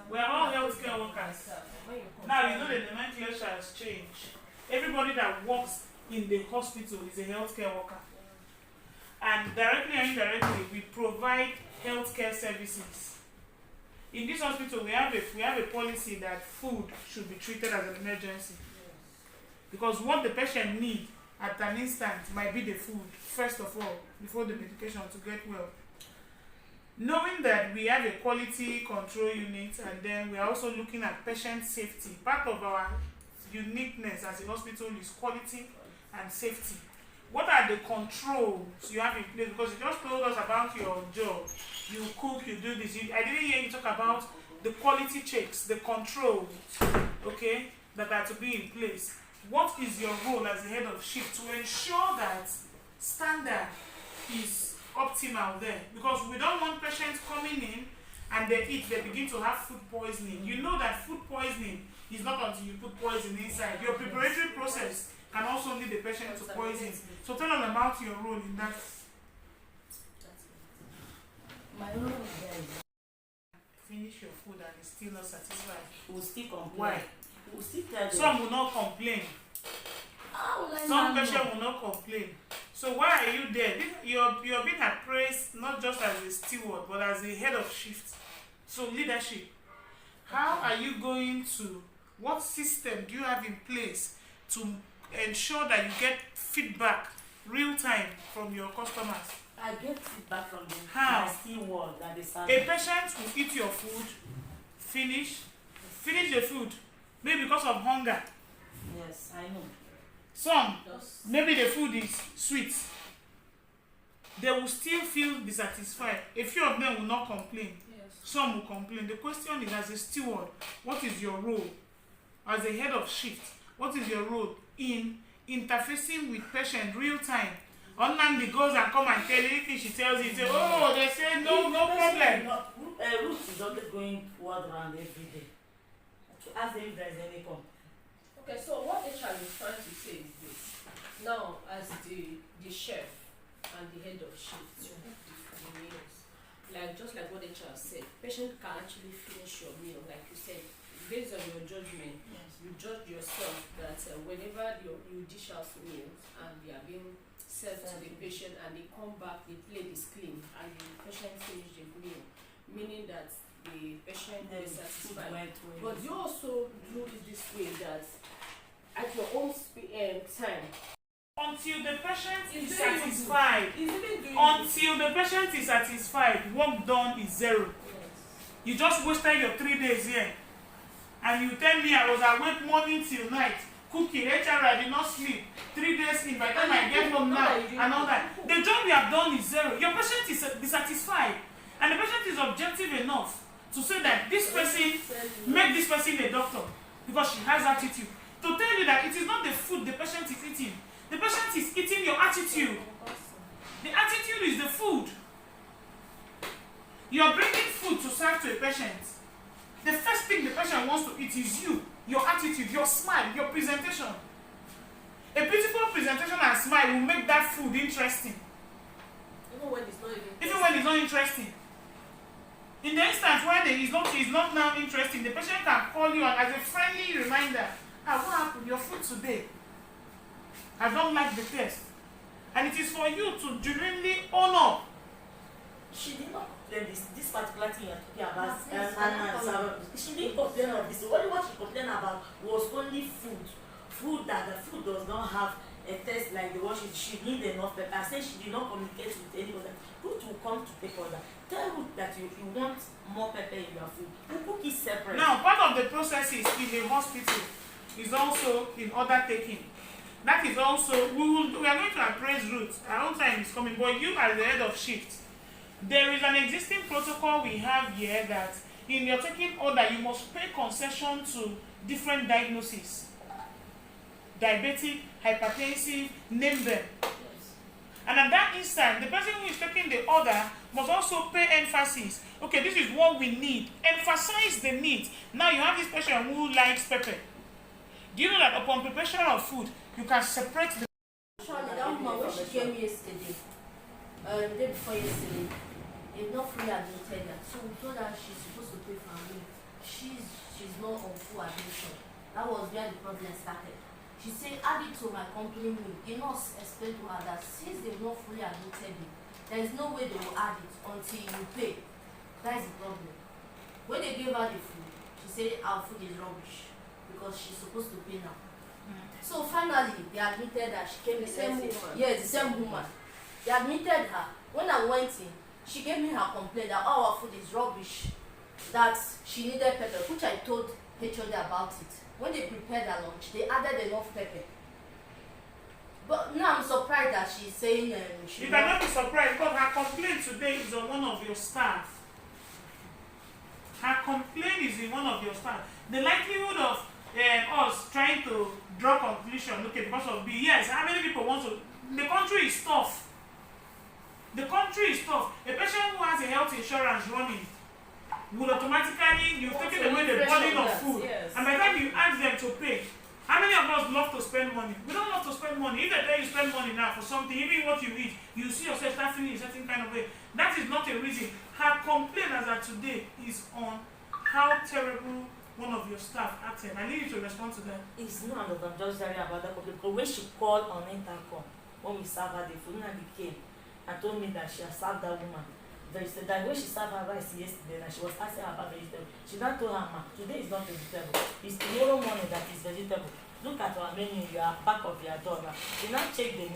We are all healthcare workers. Now you know the nomenclature has changed. Everybody that works in the hospital is a healthcare worker. And directly or indirectly, we provide healthcare services. In this hospital, we have a policy that food should be treated as an emergency. Because what the patient needs at an instant might be the food, first of all, before the medication to get well. Knowing that we have a quality control unit, and then we are also looking at patient safety. Part of our uniqueness as a hospital is quality and safety. What are the controls you have in place? Because you just told us about your job. You cook, you do this. I didn't hear you talk about the quality checks, the controls, okay, that are to be in place. What is your role as the head of shift to ensure that standard is optimal there? Because we don't want patients coming in and they begin to have food poisoning. You know that food poisoning is not until you put poison inside. Your preparatory process can also lead the patient to poison. So tell us about your role in that. My role is there. Finish your food and it's still not satisfied. We'll still complain. Why? We'll still tell them. Some will not complain. Some patients will not complain. So why are you there? You're being appraised not just as a steward, but as a head of shift. So leadership. How are you going to, what system do you have in place to ensure that you get feedback real time from your customers? I get feedback from them. How? My steward that they serve. A patient will eat your food, finish the food, maybe because of hunger. Yes, I know. Some, maybe the food is sweet. They will still feel dissatisfied. A few of them will not complain. Yes. Some will complain. The question is, as a steward, what is your role? As a head of shift, what is your role in interfacing with patient real time? Nnamdi goes and come and tell anything she tells you, say, oh, they say no problem. Ruth is always going word around every day. To ask them if there is any complaint. Okay, so what HR is trying to say is this. Now, as the chef and the head of shift, you cook the meals. Like, just like what HR said, patient can actually finish your meal, like you said, based on your judgment. Yes. You judge yourself that whenever you dish out meals and they are being served to the patient and they come back, the plate is clean and the patient finished the meal, meaning that the patient is satisfied. But you also do it this way, that at your own time, Until the patient is very satisfied, until the patient is satisfied, work done is zero. Yes. You just wasted your 3 days here. And you tell me I was awake morning till night, cooking, HR, I did not sleep. 3 days in, by the time I get home now, and all that. The job you have done is zero. Your patient is dissatisfied. And the patient is objective enough to say that this person, make this person a doctor because she has attitude. To tell you that it is not the food the patient is eating. The patient is eating your attitude. The attitude is the food. You are bringing food to serve to a patient. The first thing the patient wants to eat is you, your attitude, your smile, your presentation. A beautiful presentation and smile will make that food interesting. Even when it's not interesting. In the instance where it's not now interesting, the patient can call you as a friendly reminder. What happened? Your food today. I don't like the taste. And it is for you to genuinely own up. She did not complain this particular thing you're talking about. She didn't complain of this. Only what she complained about was only food. The food does not have a taste like the one she need enough pepper. I said she did not communicate with anybody. Ruth will come to take order. Tell Ruth that you want more pepper in your food. You cook it separate. Now, part of the processes in a hospital is also in order taking. That is also, we are going to appraise Ruth. Our own time is coming, but you as the head of shift, there is an existing protocol we have here that in your taking order, you must pay concession to different diagnoses. Diabetic, hypertensive, name them. Yes. And at that instant, the person who is taking the order must also pay emphasis. Okay, this is what we need. Emphasize the need. Now you have this patient who likes pepper. Do you know that upon preparation of food, you can separate the... Actually, that woman, when she came yesterday, the day before yesterday, if not free, I didn't tell her. So we told her she's supposed to pay for her meal. She she's not on full admission. That was where the problem started. She said, add it to my company meal. The nurse explained to her that since they've not fully admitted you, there is no way they will add it until you pay. That is the problem. When they gave her the food, she said our food is rubbish because she's supposed to pay now. So finally, they admitted that she came The same woman. Yes, the same woman. They admitted her. When I went in, she gave me her complaint that our food is rubbish, that she needed pepper, which I told HOD about it. When they prepared her lunch, they added enough pepper. But now I'm surprised that she's saying she. You cannot be surprised because her complaint today is on one of your staff. Her complaint is in one of your staff. The likelihood of us trying to draw conclusion, okay, because of B, yes, how many people want to? The country is tough. The country is tough. A patient who has a health insurance running will automatically, you've taken away the burden of food. Yes. And by the time you ask them to pay, how many of us love to spend money? We don't love to spend money. If they tell you spend money now for something, even what you eat, you see yourself start feeling a certain kind of way. That is not a reason. Her complaint as of today is on how terrible one of your staff acted. I need you to respond to that. It's not that I'm just worried about that complaint. Because when she called on intercom, when we served her the food, and they came and told me that she had served that woman. That when she served her rice yesterday, and she was asking her about vegetable, she now told her, ma, today is not vegetable. It's tomorrow morning that is vegetable. Look at our menu, you are back of your door. She now checked the menu.